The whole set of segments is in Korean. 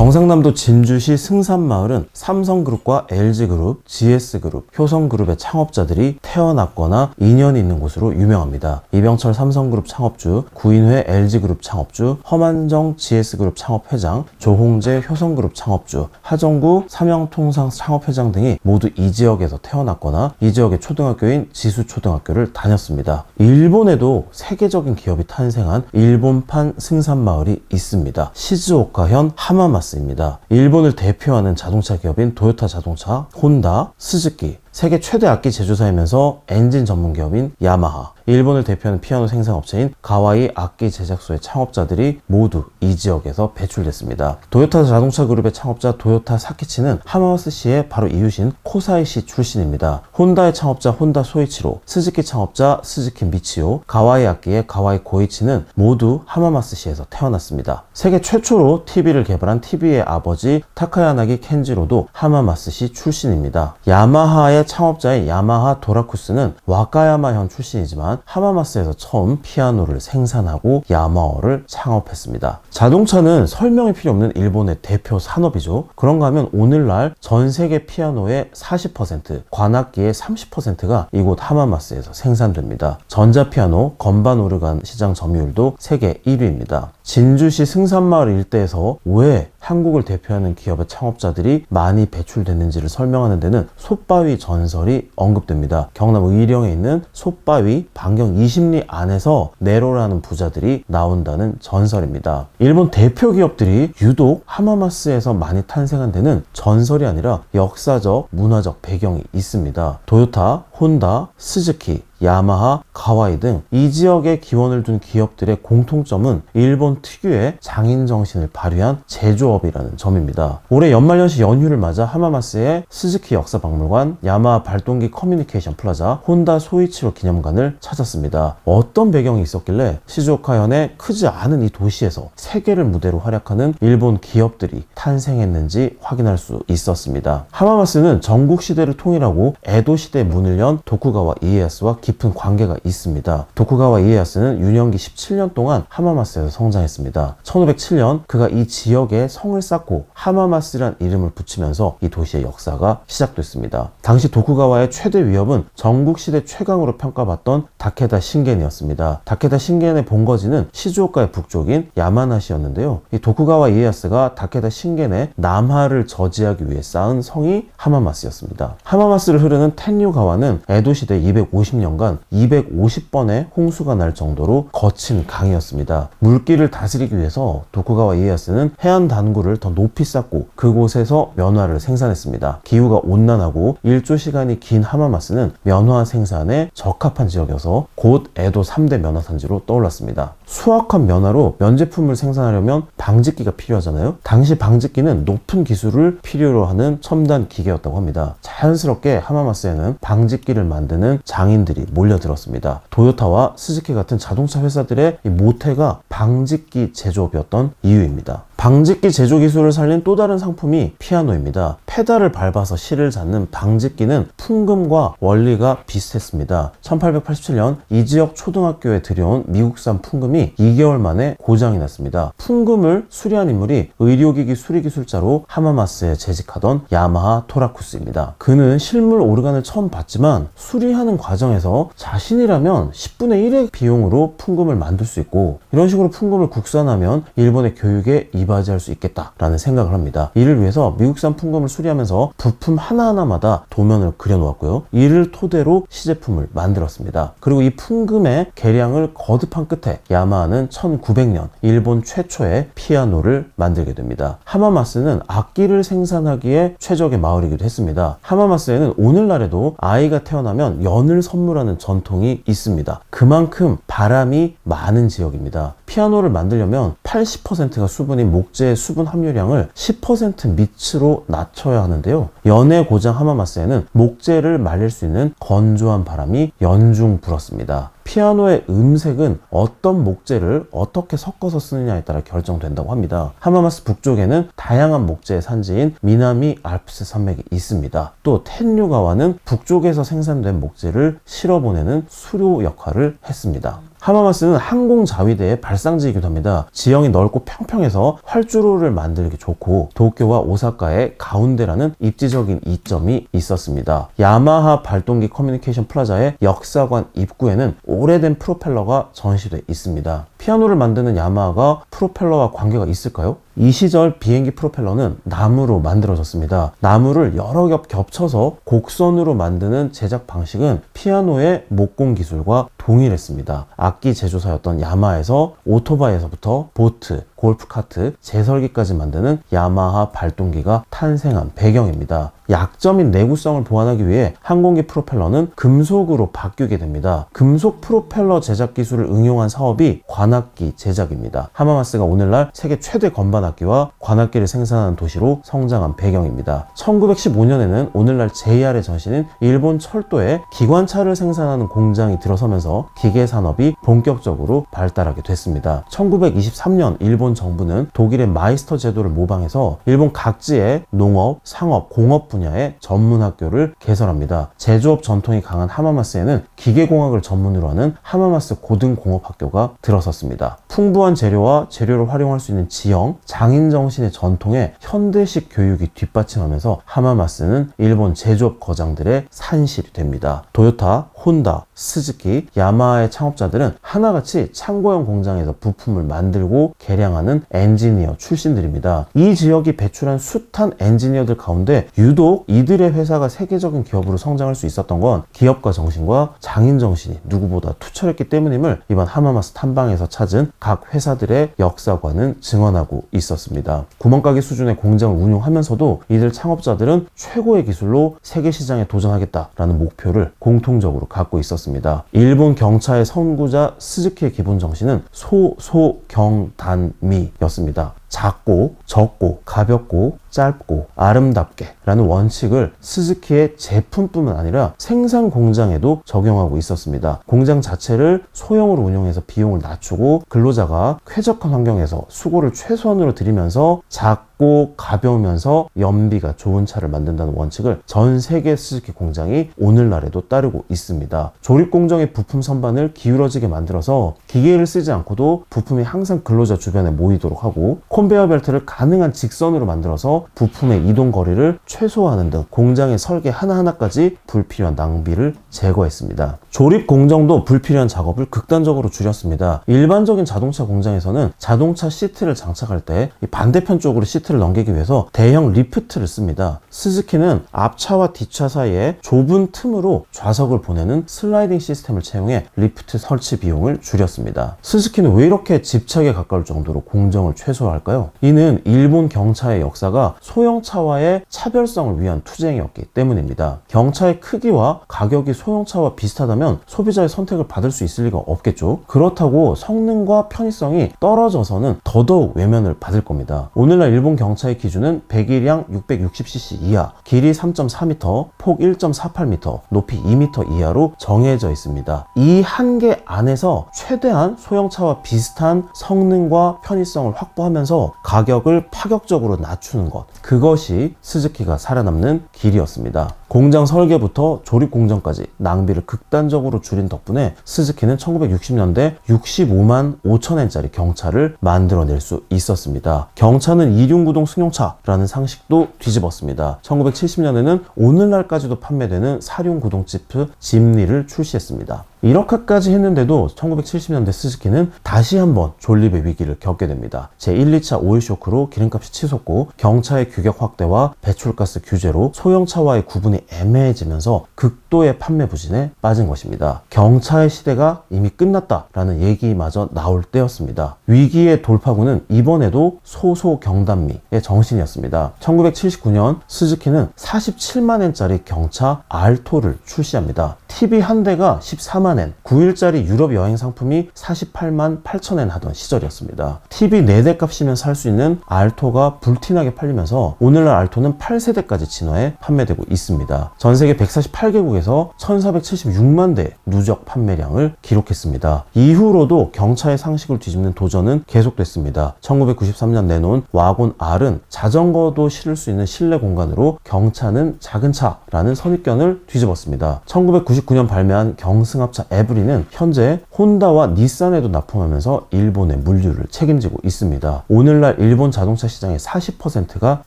경상남도 진주시 승산마을은 삼성그룹과 LG그룹, GS그룹, 효성그룹의 창업자들이 태어났거나 인연이 있는 곳으로 유명합니다. 이병철 삼성그룹 창업주, 구인회 LG그룹 창업주, 허만정 GS그룹 창업회장, 조홍재 효성그룹 창업주, 하정구 삼양통상 창업회장 등이 모두 이 지역에서 태어났거나 이 지역의 초등학교인 지수초등학교를 다녔습니다. 일본에도 세계적인 기업이 탄생한 일본판 승산마을이 있습니다. 시즈오카현 하마마스 입니다. 일본을 대표하는 자동차 기업인 도요타 자동차, 혼다, 스즈키, 세계 최대 악기 제조사이면서 엔진 전문 기업인 야마하, 일본을 대표하는 피아노 생산업체인 가와이 악기 제작소의 창업자들이 모두 이 지역에서 배출됐습니다. 도요타 자동차 그룹의 창업자 도요타 사키치는 하마마스시의 바로 이웃인 코사이시 출신입니다. 혼다의 창업자 혼다 소이치로, 스즈키 창업자 스즈키 미치오, 가와이 악기의 가와이 고이치는 모두 하마마스시에서 태어났습니다. 세계 최초로 TV를 개발한 TV의 아버지 타카야나기 켄지로도 하마마스시 출신입니다. 야마하의 창업자인 야마하 도라쿠스는 와카야마현 출신이지만 하마마스에서 처음 피아노를 생산하고 야마하를 창업했습니다. 자동차는 설명이 필요 없는 일본의 대표 산업이죠. 그런가 하면 오늘날 전 세계 피아노의 40%, 관악기의 30%가 이곳 하마마스에서 생산됩니다. 전자피아노, 건반 오르간 시장 점유율도 세계 1위입니다. 진주시 승산마을 일대에서 왜 한국을 대표하는 기업의 창업자들이 많이 배출됐는지를 설명하는 데는 솥바위 전설이 언급됩니다. 경남 의령에 있는 솥바위 반경 20리 안에서 네로라는 부자들이 나온다는 전설입니다. 일본 대표 기업들이 유독 하마마스에서 많이 탄생한 데는 전설이 아니라 역사적, 문화적 배경이 있습니다. 도요타, 혼다, 스즈키, 야마하, 가와이 등 이 지역에 기원을 둔 기업들의 공통점은 일본 특유의 장인정신을 발휘한 제조업이라는 점입니다. 올해 연말연시 연휴를 맞아 하마마스의 스즈키 역사박물관, 야마하 발동기 커뮤니케이션 플라자, 혼다 소이치로 기념관을 찾았습니다. 어떤 배경이 있었길래 시즈오카현의 크지 않은 이 도시에서 세계를 무대로 활약하는 일본 기업들이 탄생했는지 확인할 수 있었습니다. 하마마스는 전국시대를 통일하고 에도시대의 문을 연 도쿠가와 이에야스와 깊은 관계가 있습니다. 도쿠가와 이에야스는 유년기 17년 동안 하마마스에서 성장했습니다. 1507년 그가 이 지역에 성을 쌓고 하마마스란 이름을 붙이면서 이 도시의 역사가 시작됐습니다. 당시 도쿠가와의 최대 위협은 전국시대 최강으로 평가받던 다케다 신겐이었습니다. 다케다 신겐의 본거지는 시즈오카의 북쪽인 야마나시였는데요. 이 도쿠가와 이에야스가 다케다 신겐의 남하를 저지하기 위해 쌓은 성이 하마마스였습니다. 하마마스를 흐르는 텐류가와는 에도시대 250년간 250번의 홍수가 날 정도로 거친 강이었습니다. 물길을 다스리기 위해서 도쿠가와 이에야스는 해안 단구를 더 높이 쌓고 그곳에서 면화를 생산했습니다. 기후가 온난하고 일조 시간이 긴 하마마스는 면화 생산에 적합한 지역이어서 곧 에도 3대 면화 산지로 떠올랐습니다. 수확한 면화로 면제품을 생산하려면 방직기가 필요하잖아요. 당시 방직기는 높은 기술을 필요로 하는 첨단 기계였다고 합니다. 자연스럽게 하마마스에는 방직기를 만드는 장인들이 몰려들었습니다. 도요타와 스즈키 같은 자동차 회사들의 이 모태가 방직기 제조업이었던 이유입니다. 방직기 제조 기술을 살린 또 다른 상품이 피아노입니다. 페달을 밟아서 실을 잡는 방직기는 풍금과 원리가 비슷했습니다. 1887년 이 지역 초등학교에 들여온 미국산 풍금이 2개월 만에 고장이 났습니다. 풍금을 수리한 인물이 의료기기 수리기술자로 하마마스에 재직하던 야마하 토라쿠스입니다. 그는 실물 오르간을 처음 봤지만 수리하는 과정에서 자신이라면 10분의 1의 비용으로 풍금을 만들 수 있고 이런 식으로 풍금을 국산하면 일본의 교육에 이바지할 수 있겠다라는 생각을 합니다. 이를 위해서 미국산 풍금을 수리하면서 부품 하나하나마다 도면을 그려놓았고요. 이를 토대로 시제품을 만들었습니다. 그리고 이 풍금의 개량을 거듭한 끝에 야마하는 1900년 일본 최초의 피아노를 만들게 됩니다. 하마마스는 악기를 생산하기에 최적의 마을이기도 했습니다. 하마마스에는 오늘날에도 아이가 태어나면 연을 선물하는 전통이 있습니다. 그만큼 바람이 많은 지역입니다. 피아노를 만들려면 80%가 수분인 목재의 수분 함유량을 10% 밑으로 낮춰야 하는데요. 연의 고장 하마마스에는 목재를 말릴 수 있는 건조한 바람이 연중 불었습니다. 피아노의 음색은 어떤 목재를 어떻게 섞어서 쓰느냐에 따라 결정된다고 합니다. 하마마스 북쪽에는 다양한 목재의 산지인 미나미 알프스 산맥이 있습니다. 또 텐류가와는 북쪽에서 생산된 목재를 실어보내는 수로 역할을 했습니다. 하마마스는 항공자위대의 발상지이기도 합니다. 지형이 넓고 평평해서 활주로를 만들기 좋고 도쿄와 오사카의 가운데라는 입지적인 이점이 있었습니다. 야마하 발동기 커뮤니케이션 플라자의 역사관 입구에는 오래된 프로펠러가 전시되어 있습니다. 피아노를 만드는 야마하가 프로펠러와 관계가 있을까요? 이 시절 비행기 프로펠러는 나무로 만들어졌습니다. 나무를 여러 겹 겹쳐서 곡선으로 만드는 제작 방식은 피아노의 목공 기술과 동일했습니다. 악기 제조사였던 야마에서 오토바이에서부터 보트, 골프카트, 제설기까지 만드는 야마하 발동기가 탄생한 배경입니다. 약점인 내구성을 보완하기 위해 항공기 프로펠러는 금속으로 바뀌게 됩니다. 금속 프로펠러 제작 기술을 응용한 사업이 관악기 제작입니다. 하마마스가 오늘날 세계 최대 건반악기와 관악기를 생산하는 도시로 성장한 배경입니다. 1915년에는 오늘날 JR의 전신인 일본 철도에 기관차를 생산하는 공장이 들어서면서 기계 산업이 본격적으로 발달하게 됐습니다. 1923년 일본 정부는 독일의 마이스터 제도를 모방해서 일본 각지의 농업, 상업, 공업 분야의 전문 학교를 개설합니다. 제조업 전통이 강한 하마마스에는 기계공학을 전문으로 하는 하마마스 고등공업학교가 들어섰습니다. 풍부한 재료와 재료를 활용할 수 있는 지형, 장인정신의 전통에 현대식 교육이 뒷받침하면서 하마마스는 일본 제조업 거장들의 산실이 됩니다. 도요타, 혼다, 스즈키, 야마하의 창업자들은 하나같이 창고형 공장에서 부품을 만들고 개량하는 엔지니어 출신들입니다. 이 지역이 배출한 숱한 엔지니어들 가운데 유독 이들의 회사가 세계적인 기업으로 성장할 수 있었던 건 기업가 정신과 장인 정신이 누구보다 투철했기 때문임을 이번 하마마스 탐방에서 찾은 각 회사들의 역사관은 증언하고 있었습니다. 구멍가게 수준의 공장을 운용하면서도 이들 창업자들은 최고의 기술로 세계 시장에 도전하겠다라는 목표를 공통적으로 갖고 있었습니다. 일본 경차의 선구자 스즈키의 기본 정신은 소소경단미였습니다. 작고, 적고, 가볍고, 짧고, 아름답게 라는 원칙을 스즈키의 제품뿐만 아니라 생산 공장에도 적용하고 있었습니다. 공장 자체를 소형으로 운영해서 비용을 낮추고 근로자가 쾌적한 환경에서 수고를 최소한으로 들이면서 작고 가벼우면서 연비가 좋은 차를 만든다는 원칙을 전 세계 스즈키 공장이 오늘날에도 따르고 있습니다. 조립 공정의 부품 선반을 기울어지게 만들어서 기계를 쓰지 않고도 부품이 항상 근로자 주변에 모이도록 하고 컨베이어 벨트를 가능한 직선으로 만들어서 부품의 이동 거리를 최소화하는 등 공장의 설계 하나하나까지 불필요한 낭비를 제거했습니다. 조립 공정도 불필요한 작업을 극단적으로 줄였습니다. 일반적인 자동차 공장에서는 자동차 시트를 장착할 때 반대편 쪽으로 시트를 넘기기 위해서 대형 리프트를 씁니다. 스즈키는 앞차와 뒷차 사이에 좁은 틈으로 좌석을 보내는 슬라이딩 시스템을 채용해 리프트 설치 비용을 줄였습니다. 스즈키는 왜 이렇게 집착에 가까울 정도로 공정을 최소화할까요? 이는 일본 경차의 역사가 소형차와의 차별성을 위한 투쟁이었기 때문입니다. 경차의 크기와 가격이 소형차와 비슷하다면 소비자의 선택을 받을 수 있을 리가 없겠죠. 그렇다고 성능과 편의성이 떨어져서는 더더욱 외면을 받을 겁니다. 오늘날 일본 경차의 기준은 배기량 660cc 이하, 길이 3.4m, 폭 1.48m, 높이 2m 이하로 정해져 있습니다. 이 한계 안에서 최대한 소형차와 비슷한 성능과 편의성을 확보하면서 가격을 파격적으로 낮추는 것, 그것이 스즈키가 살아남는 길이었습니다. 공장 설계부터 조립 공정까지 낭비를 극단적으로 줄인 덕분에 스즈키는 1960년대 65만 5천엔짜리 경차를 만들어낼 수 있었습니다. 경차는 이륜구동 승용차라는 상식도 뒤집었습니다. 1970년에는 오늘날까지도 판매되는 사륜구동 지프 짐니를 출시했습니다. 이렇게까지 했는데도 1970년대 스즈키는 다시 한번 존립의 위기를 겪게 됩니다. 제1, 2차 오일 쇼크로 기름값이 치솟고 경차의 규격 확대와 배출가스 규제로 소형차와의 구분이 애매해지면서 극도의 판매 부진에 빠진 것입니다. 경차의 시대가 이미 끝났다라는 얘기마저 나올 때였습니다. 위기의 돌파구는 이번에도 소소경단미의 정신이었습니다. 1979년 스즈키는 47만엔짜리 경차 알토를 출시합니다. TV 한 대가 14만 4만 엔, 9일짜리 유럽 여행 상품이 48만 8천 엔 하던 시절이었습니다. TV 4대 값이면 살 수 있는 알토가 불티나게 팔리면서 오늘날 알토는 8세대까지 진화해 판매되고 있습니다. 전 세계 148개국에서 1476만 대 누적 판매량을 기록했습니다. 이후로도 경차의 상식을 뒤집는 도전은 계속됐습니다. 1993년 내놓은 와곤 R은 자전거도 실을 수 있는 실내 공간으로 경차는 작은 차라는 선입견을 뒤집었습니다. 1999년 발매한 경승합차 에브리는 현재 혼다와 닛산에도 납품하면서 일본의 물류를 책임지고 있습니다. 오늘날 일본 자동차 시장의 40%가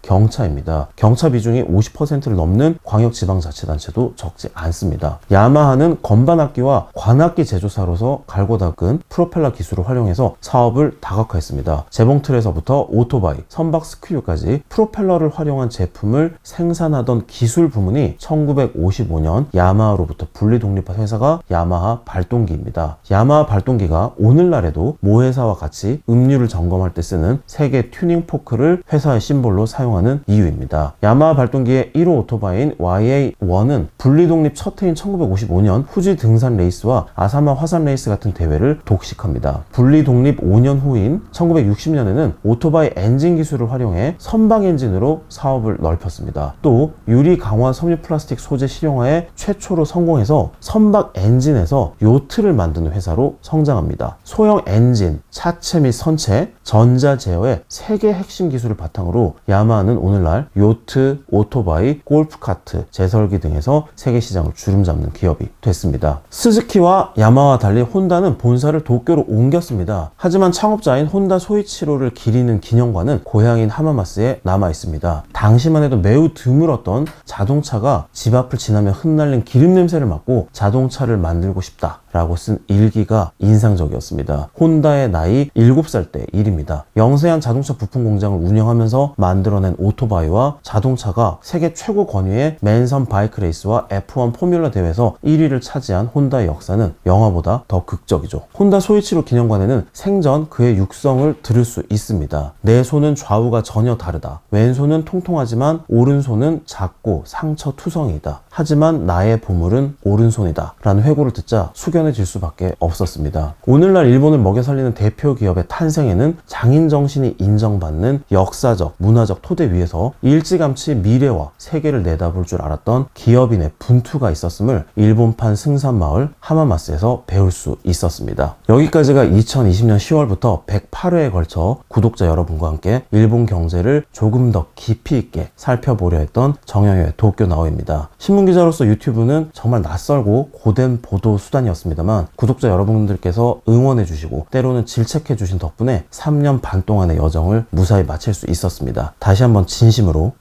경차입니다. 경차 비중이 50%를 넘는 광역지방자치단체도 적지 않습니다. 야마하는 건반악기와 관악기 제조사로서 갈고 닦은 프로펠러 기술을 활용해서 사업을 다각화했습니다. 재봉틀에서부터 오토바이, 선박 스크류까지 프로펠러를 활용한 제품을 생산하던 기술 부문이 1955년 야마하로부터 분리 독립한 회사가 야마하 발동기입니다. 야마하 발동기가 오늘날에도 모회사와 같이 음률을 점검할 때 쓰는 세계 튜닝 포크를 회사의 심볼로 사용하는 이유입니다. 야마하 발동기의 1호 오토바이인 YA1은 분리 독립 첫 해인 1955년 후지 등산 레이스와 아사마 화산 레이스 같은 대회를 독식합니다. 분리 독립 5년 후인 1960년에는 오토바이 엔진 기술을 활용해 선박 엔진으로 사업을 넓혔습니다. 또 유리 강화 섬유 플라스틱 소재 실용화에 최초로 성공해서 선박 엔진에서 요트를 만드는 회사로 성장합니다. 소형 엔진, 차체 및 선체, 전자 제어의 세계 핵심 기술을 바탕으로 야마하는 오늘날 요트, 오토바이, 골프카트, 제설기 등에서 세계 시장을 주름잡는 기업이 됐습니다. 스즈키와 야마하와 달리 혼다는 본사를 도쿄로 옮겼습니다. 하지만 창업자인 혼다 소이치로를 기리는 기념관은 고향인 하마마스에 남아 있습니다. 당시만 해도 매우 드물었던 자동차가 집 앞을 지나며 흩날린 기름 냄새를 맡고 자동차를 만들고 싶다 라고 쓴 일기가 인상적이었습니다. 혼다의 나이 7살 때 일입니다. 영세한 자동차 부품 공장을 운영하면서 만들어낸 오토바이와 자동차가 세계 최고 권위의 맨선 바이크 레이스와 F1 포뮬러 대회에서 1위를 차지한 혼다의 역사는 영화보다 더 극적이죠. 혼다 소이치로 기념관에는 생전 그의 육성을 들을 수 있습니다. 내 손은 좌우가 전혀 다르다. 왼손은 통통하지만 오른손은 작고 상처투성이다. 하지만 나의 보물은 오른손이다. 라는 회고를 듣자 숙연해질 수밖에 없었습니다. 오늘날 일본을 먹여 살리는 대표 기업의 탄생에는 장인 정신이 인정받는 역사적, 문화적 토대 위에서 일찌감치 미래와 세계를 내다볼 줄 알았던 기업인의 분투가 있었음을 일본판 승산마을 하마마스에서 배울 수 있었습니다. 여기까지가 2020년 10월부터 108회에 걸쳐 구독자 여러분과 함께 일본 경제를 조금 더 깊이 있게 살펴보려 했던 정영의 도쿄 나오입니다. 신문기자로서 유튜브는 정말 낯설고 고된 보도 수단이었습니다만 구독자 여러분들께서 응원해주시고 때로는 질책해주신 덕분에 3년 반 동안의 여정을 무사히 마칠 수 있었습니다. 다시 한번 진심으로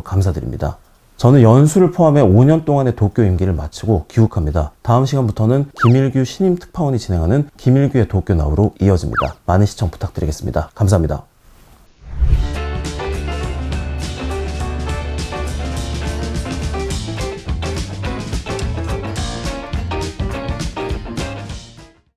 감사드립니다. 저는 연수를 포함해 5년 동안의 도쿄 임기를 마치고 귀국합니다. 다음 시간부터는 김일규 신임 특파원이 진행하는 김일규의 도쿄 나우로 이어집니다. 많은 시청 부탁드리겠습니다. 감사합니다.